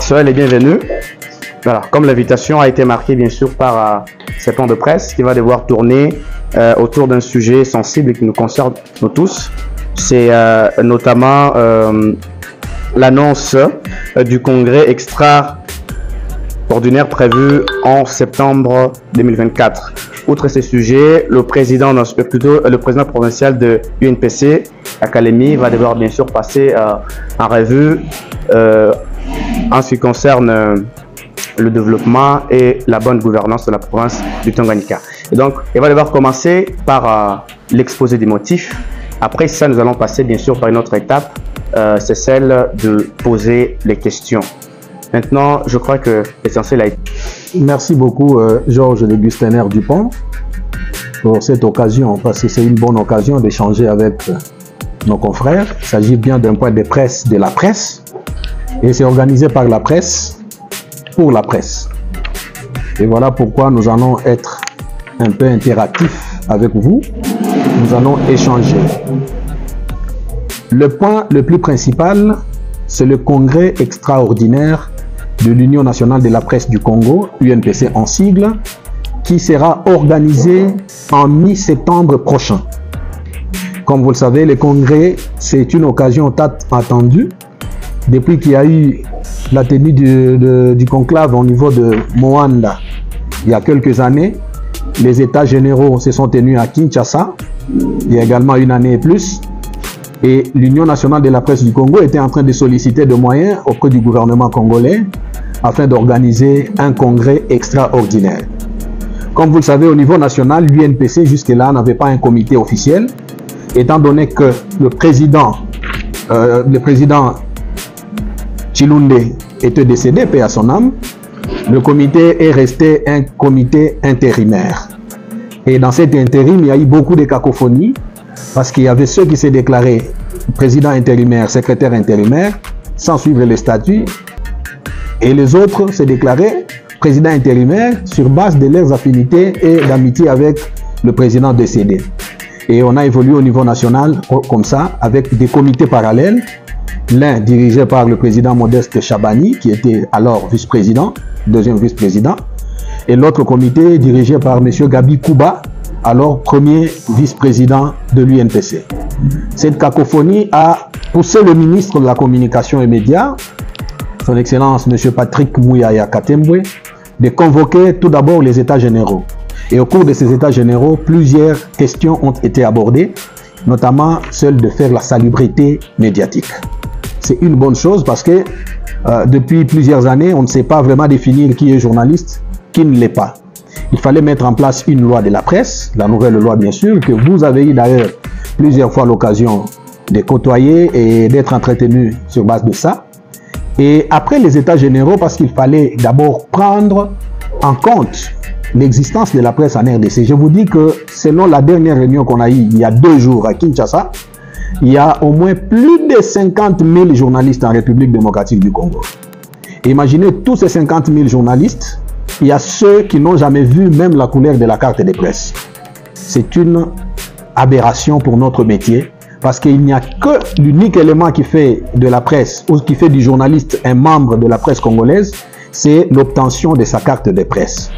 soyez les bienvenus. Voilà, comme l'invitation a été marquée bien sûr par ce plan de presse qui va devoir tourner autour d'un sujet sensible qui nous concerne nous tous. C'est notamment l'annonce du congrès extraordinaire prévu en septembre 2024. Outre ces sujets, le président provincial de l'UNPC, Académie, va devoir bien sûr passer en revue en ce qui concerne le développement et la bonne gouvernance de la province du Tanganyika. Et donc, il va devoir commencer par l'exposé des motifs. Après ça, nous allons passer bien sûr par une autre étape, c'est celle de poser les questions. Maintenant, je crois que l'essentiel a été... Merci beaucoup, Georges Augustin Dupont, pour cette occasion, parce que c'est une bonne occasion d'échanger avec nos confrères. Il s'agit bien d'un point de presse de la presse, et c'est organisé par la presse, pour la presse. Et voilà pourquoi nous allons être un peu interactifs avec vous. Nous allons échanger. Le point le plus principal, c'est le congrès extraordinaire de l'Union nationale de la presse du Congo, UNPC en sigle, qui sera organisé en mi-septembre prochain. Comme vous le savez, le congrès, c'est une occasion attendue depuis qu'il y a eu la tenue du conclave au niveau de Moanda il y a quelques années. Les États généraux se sont tenus à Kinshasa il y a également une année et plus. Et l'Union nationale de la presse du Congo était en train de solliciter des moyens auprès du gouvernement congolais afin d'organiser un congrès extraordinaire. Comme vous le savez, au niveau national, l'UNPC jusque-là n'avait pas un comité officiel, étant donné que le président Chilunde était décédé, paix à son âme. Le comité est resté un comité intérimaire. Et dans cet intérim, il y a eu beaucoup de cacophonie parce qu'il y avait ceux qui s'est déclarés président intérimaire, secrétaire intérimaire, sans suivre les statuts, et les autres s'est déclaré président intérimaire sur base de leurs affinités et d'amitié avec le président décédé. Et on a évolué au niveau national comme ça, avec des comités parallèles. L'un dirigé par le président Modeste Chabani, qui était alors vice-président, deuxième vice-président, et l'autre comité dirigé par M. Gabi Kouba, alors premier vice-président de l'UNPC. Cette cacophonie a poussé le ministre de la Communication et Médias, son Excellence M. Patrick Mouyaya Katembwe, de convoquer tout d'abord les États généraux. Et au cours de ces États généraux, plusieurs questions ont été abordées, notamment celle de faire la salubrité médiatique. C'est une bonne chose parce que depuis plusieurs années, on ne sait pas vraiment définir qui est journaliste, qui ne l'est pas. Il fallait mettre en place une loi de la presse, la nouvelle loi bien sûr, que vous avez eu d'ailleurs plusieurs fois l'occasion de côtoyer et d'être entretenu sur base de ça. Et après les États généraux, parce qu'il fallait d'abord prendre en compte l'existence de la presse en RDC. Je vous dis que selon la dernière réunion qu'on a eue il y a 2 jours à Kinshasa, il y a au moins plus de 50 000 journalistes en République démocratique du Congo. Et imaginez tous ces 50 000 journalistes, il y a ceux qui n'ont jamais vu même la couleur de la carte de presse. C'est une aberration pour notre métier, parce qu'il n'y a que l'unique élément qui fait de la presse, ou qui fait du journaliste un membre de la presse congolaise, c'est l'obtention de sa carte de presse.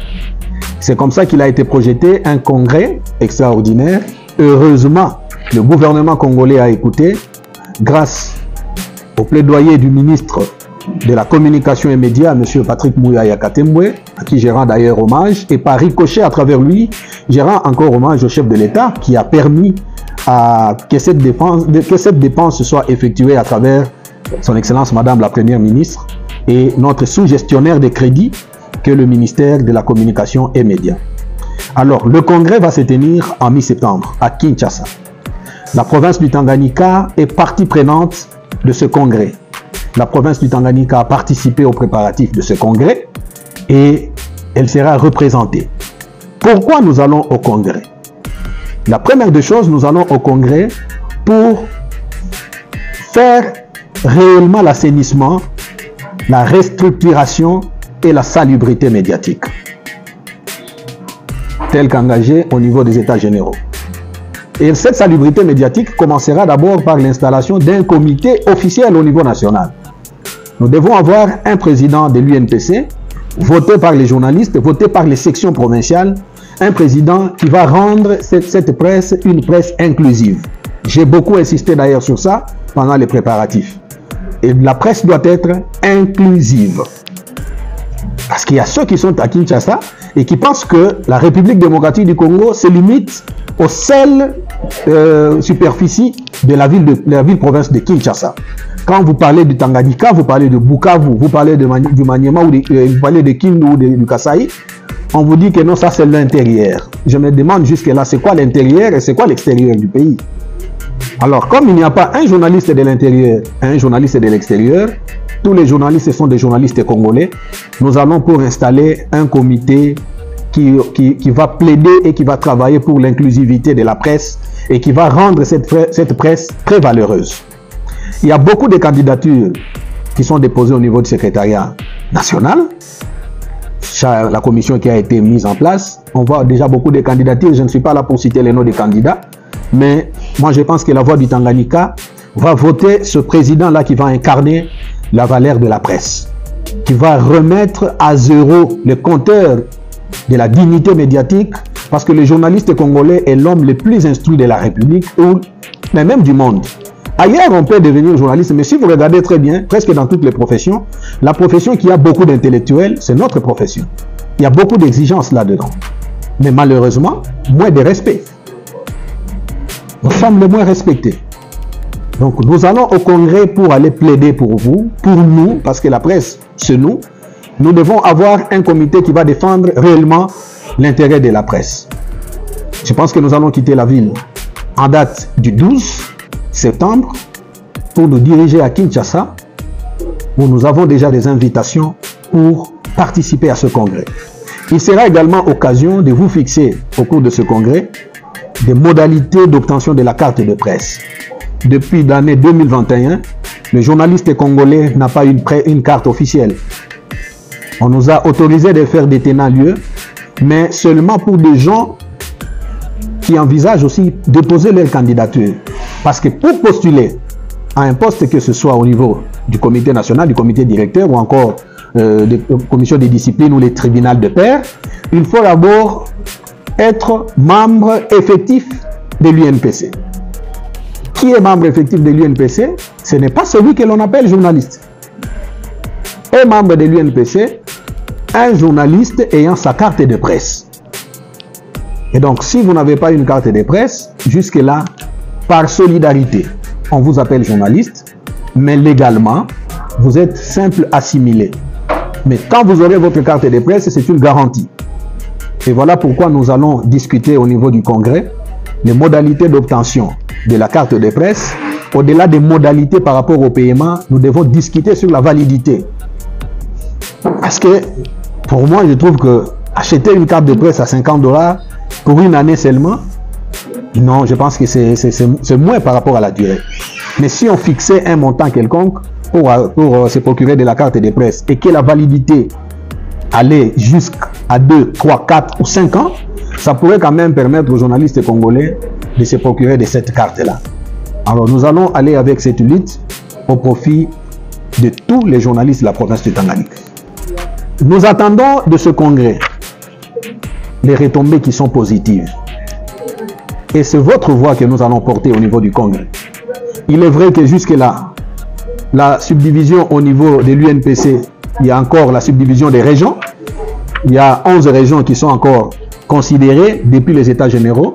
C'est comme ça qu'il a été projeté un congrès extraordinaire. Heureusement, le gouvernement congolais a écouté, grâce au plaidoyer du ministre de la Communication et Médias, M. Patrick Mouyaya Katembwe, à qui je rends d'ailleurs hommage, et par ricochet à travers lui, je rends encore hommage au chef de l'État qui a permis que cette dépense soit effectuée à travers son Excellence Madame la Première Ministre et notre sous-gestionnaire des crédits que le ministère de la Communication et Médias. Alors, le congrès va se tenir en mi-septembre à Kinshasa. La province du Tanganyika est partie prenante de ce congrès. La province du Tanganyika a participé aux préparatifs de ce congrès et elle sera représentée. Pourquoi nous allons au congrès? La première des choses, nous allons au congrès pour faire réellement l'assainissement, la restructuration et la salubrité médiatique, tel qu'engagé au niveau des États généraux. Et cette salubrité médiatique commencera d'abord par l'installation d'un comité officiel au niveau national. Nous devons avoir un président de l'UNPC, voté par les journalistes, voté par les sections provinciales, un président qui va rendre cette presse une presse inclusive. J'ai beaucoup insisté d'ailleurs sur ça pendant les préparatifs. Et la presse doit être inclusive. Parce qu'il y a ceux qui sont à Kinshasa et qui pensent que la République démocratique du Congo se limite aux seules superficies de la ville-province de Kinshasa. Quand vous parlez du Tanganyika, vous parlez de Bukavu, vous parlez du Maniema, vous parlez de Kindu ou du Kasaï, on vous dit que non, ça c'est l'intérieur. Je me demande jusque-là, c'est quoi l'intérieur et c'est quoi l'extérieur du pays? Alors, comme il n'y a pas un journaliste de l'intérieur et un journaliste de l'extérieur, tous les journalistes sont des journalistes congolais, nous allons pour installer un comité qui va plaider et qui va travailler pour l'inclusivité de la presse et qui va rendre cette presse très valeureuse. Il y a beaucoup de candidatures qui sont déposées au niveau du secrétariat national. La commission qui a été mise en place, on voit déjà beaucoup de candidatures. Je ne suis pas là pour citer les noms des candidats, mais moi je pense que la voix du Tanganyika va voter ce président-là qui va incarner la valeur de la presse, qui va remettre à zéro le compteur de la dignité médiatique, parce que le journaliste congolais est l'homme le plus instruit de la République, mais même du monde. Ailleurs, on peut devenir journaliste, mais si vous regardez très bien, presque dans toutes les professions, la profession qui a beaucoup d'intellectuels, c'est notre profession. Il y a beaucoup d'exigences là-dedans. Mais malheureusement, moins de respect. Nous sommes les moins respectés. Donc, nous allons au Congrès pour aller plaider pour vous, pour nous, parce que la presse, c'est nous. Nous devons avoir un comité qui va défendre réellement l'intérêt de la presse. Je pense que nous allons quitter la ville en date du 12 septembre pour nous diriger à Kinshasa, où nous avons déjà des invitations pour participer à ce congrès. Il sera également occasion de vous fixer au cours de ce congrès des modalités d'obtention de la carte de presse. Depuis l'année 2021, le journaliste congolais n'a pas une carte officielle. On nous a autorisé de faire des tenants-lieux, mais seulement pour des gens qui envisagent aussi de déposer leur candidature. Parce que pour postuler à un poste, que ce soit au niveau du comité national, du comité directeur ou encore de commission des disciplines ou les tribunaux de pair, il faut d'abord être membre effectif de l'UNPC. Qui est membre effectif de l'UNPC? Ce n'est pas celui que l'on appelle journaliste. Est membre de l'UNPC un journaliste ayant sa carte de presse. Et donc, si vous n'avez pas une carte de presse, jusque-là, par solidarité, on vous appelle journaliste, mais légalement, vous êtes simple assimilé. Mais quand vous aurez votre carte de presse, c'est une garantie. Et voilà pourquoi nous allons discuter au niveau du Congrès les modalités d'obtention de la carte de presse. Au-delà des modalités par rapport au paiement, nous devons discuter sur la validité. Parce que, pour moi, je trouve que acheter une carte de presse à $50 pour une année seulement, non, je pense que c'est moins par rapport à la durée. Mais si on fixait un montant quelconque pour se procurer de la carte de presse et que la validité allait jusqu'à 2, 3, 4 ou 5 ans, ça pourrait quand même permettre aux journalistes congolais de se procurer de cette carte-là. Alors nous allons aller avec cette lutte au profit de tous les journalistes de la province du Tanganyika. Nous attendons de ce congrès les retombées qui sont positives. Et c'est votre voix que nous allons porter au niveau du congrès. Il est vrai que jusque-là, la subdivision au niveau de l'UNPC, il y a encore la subdivision des régions. Il y a 11 régions qui sont encore considérées depuis les États généraux.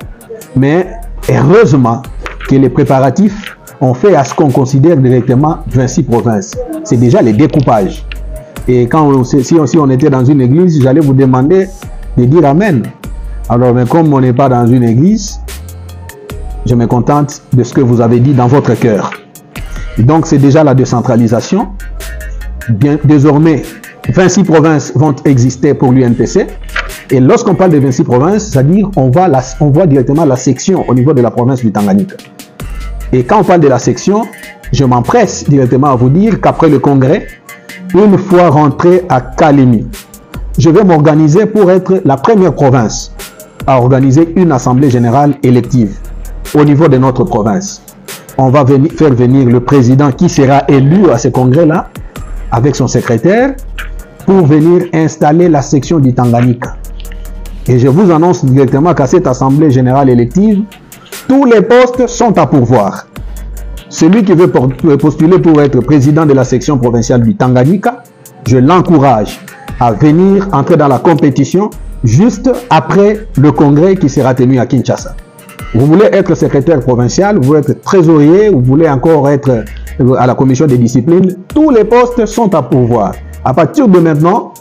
Mais heureusement que les préparatifs ont fait à ce qu'on considère directement 26 provinces. C'est déjà les découpages. Et si on était dans une église, j'allais vous demander de dire Amen. Alors, mais comme on n'est pas dans une église, je me contente de ce que vous avez dit dans votre cœur. Et donc, c'est déjà la décentralisation. Désormais, 26 provinces vont exister pour l'UNPC. Et lorsqu'on parle de 26 provinces, c'est-à-dire on voit directement la section au niveau de la province du Tanganyika. Et quand on parle de la section, je m'empresse directement à vous dire qu'après le congrès, une fois rentré à Kalemi, je vais m'organiser pour être la première province à organiser une assemblée générale élective au niveau de notre province. On va faire venir le président qui sera élu à ce congrès-là avec son secrétaire pour venir installer la section du Tanganyika. Et je vous annonce directement qu'à cette Assemblée générale élective, tous les postes sont à pourvoir. Celui qui veut postuler pour être président de la section provinciale du Tanganyika, je l'encourage à venir entrer dans la compétition juste après le congrès qui sera tenu à Kinshasa. Vous voulez être secrétaire provincial, vous voulez être trésorier, vous voulez encore être à la commission des disciplines, tous les postes sont à pourvoir. À partir de maintenant,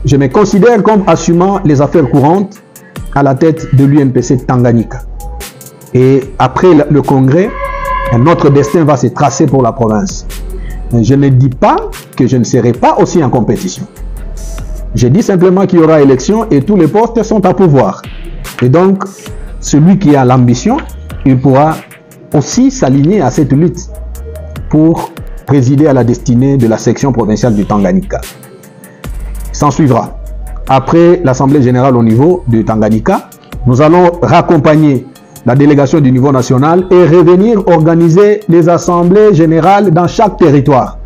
je me considère comme assumant les affaires courantes à la tête de l'UNPC Tanganyika. Et après le congrès, un autre destin va se tracer pour la province. Je ne dis pas que je ne serai pas aussi en compétition. Je dis simplement qu'il y aura élection et tous les postes sont à pourvoir. Et donc, celui qui a l'ambition, il pourra aussi s'aligner à cette lutte pour présider à la destinée de la section provinciale du Tanganyika. S'en suivra. Après l'Assemblée générale au niveau du Tanganyika, nous allons raccompagner la délégation du niveau national et revenir organiser les assemblées générales dans chaque territoire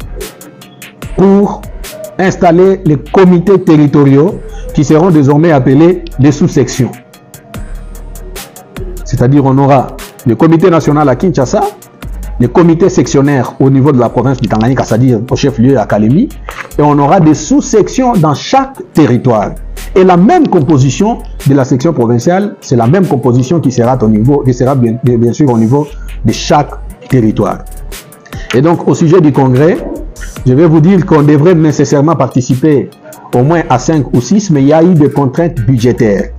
pour installer les comités territoriaux qui seront désormais appelés les sous-sections. C'est-à-dire on aura le comité national à Kinshasa, les comités sectionnaires au niveau de la province du Tanganyika, c'est-à-dire au chef-lieu à Kalemi, et on aura des sous-sections dans chaque territoire. Et la même composition de la section provinciale, c'est la même composition qui sera bien sûr au niveau de chaque territoire. Et donc au sujet du congrès, je vais vous dire qu'on devrait nécessairement participer au moins à 5 ou 6, mais il y a eu des contraintes budgétaires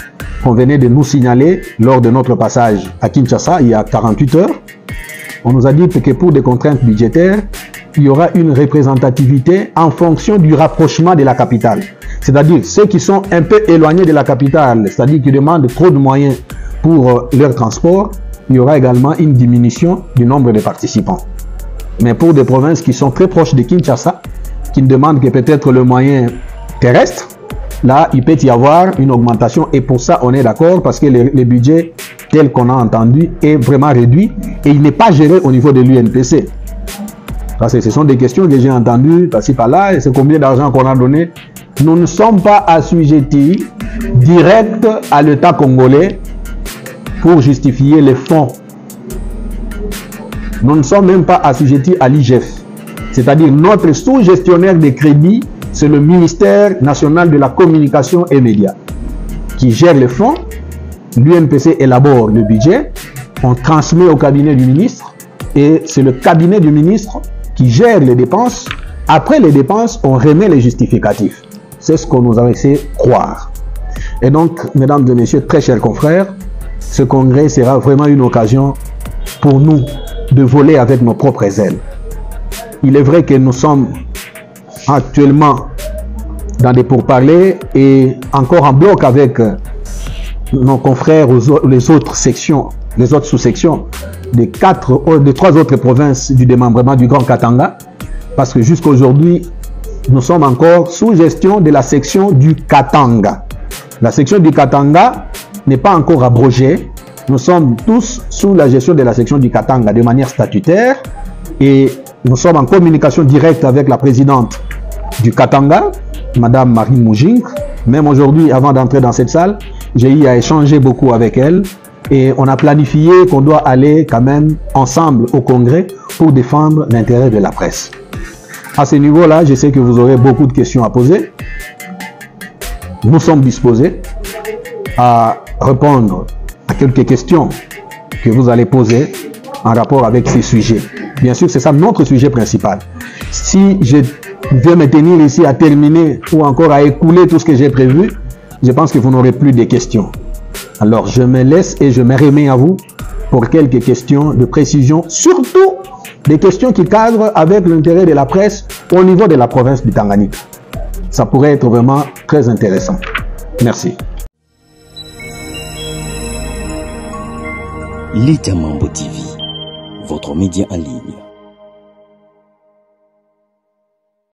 qu'on venait de nous signaler lors de notre passage à Kinshasa il y a 48 heures. On nous a dit que pour des contraintes budgétaires, il y aura une représentativité en fonction du rapprochement de la capitale. C'est-à-dire ceux qui sont un peu éloignés de la capitale, c'est-à-dire qui demandent trop de moyens pour leur transport, il y aura également une diminution du nombre de participants. Mais pour des provinces qui sont très proches de Kinshasa, qui ne demandent que peut-être le moyen terrestre, là, il peut y avoir une augmentation. Et pour ça, on est d'accord parce que le budget tel qu'on a entendu est vraiment réduit et il n'est pas géré au niveau de l'UNPC. Parce que ce sont des questions que j'ai entendues par-ci par-là et c'est combien d'argent qu'on a donné. Nous ne sommes pas assujettis direct à l'État congolais pour justifier les fonds. Nous ne sommes même pas assujettis à l'IGF. C'est-à-dire notre sous-gestionnaire des crédits, c'est le ministère national de la communication et médias qui gère les fonds. L'UNPC élabore le budget, on transmet au cabinet du ministre et c'est le cabinet du ministre qui gère les dépenses. Après les dépenses, on remet les justificatifs. C'est ce qu'on nous a laissé croire. Et donc, mesdames et messieurs, très chers confrères, ce congrès sera vraiment une occasion pour nous de voler avec nos propres ailes. Il est vrai que nous sommes actuellement dans des pourparlers et encore en bloc avec nos confrères les autres sections, les autres sous-sections des 3 autres provinces du démembrement du Grand Katanga, parce que jusqu'à aujourd'hui, nous sommes encore sous gestion de la section du Katanga. La section du Katanga n'est pas encore abrogée. Nous sommes tous sous la gestion de la section du Katanga de manière statutaire et nous sommes en communication directe avec la présidente du Katanga, Madame Marie Moujink. Même aujourd'hui, avant d'entrer dans cette salle, j'ai eu à échanger beaucoup avec elle et on a planifié qu'on doit aller quand même ensemble au congrès pour défendre l'intérêt de la presse. À ce niveau-là, je sais que vous aurez beaucoup de questions à poser. Nous sommes disposés à répondre à quelques questions que vous allez poser en rapport avec ces sujets. Bien sûr, c'est ça notre sujet principal. Si je vais me tenir ici à terminer ou encore à écouler tout ce que j'ai prévu, je pense que vous n'aurez plus de questions. Alors, je me laisse et je me remets à vous pour quelques questions de précision, surtout des questions qui cadrent avec l'intérêt de la presse au niveau de la province du Tanganyika. Ça pourrait être vraiment très intéressant. Merci. L'État Mambo TV, votre média en ligne.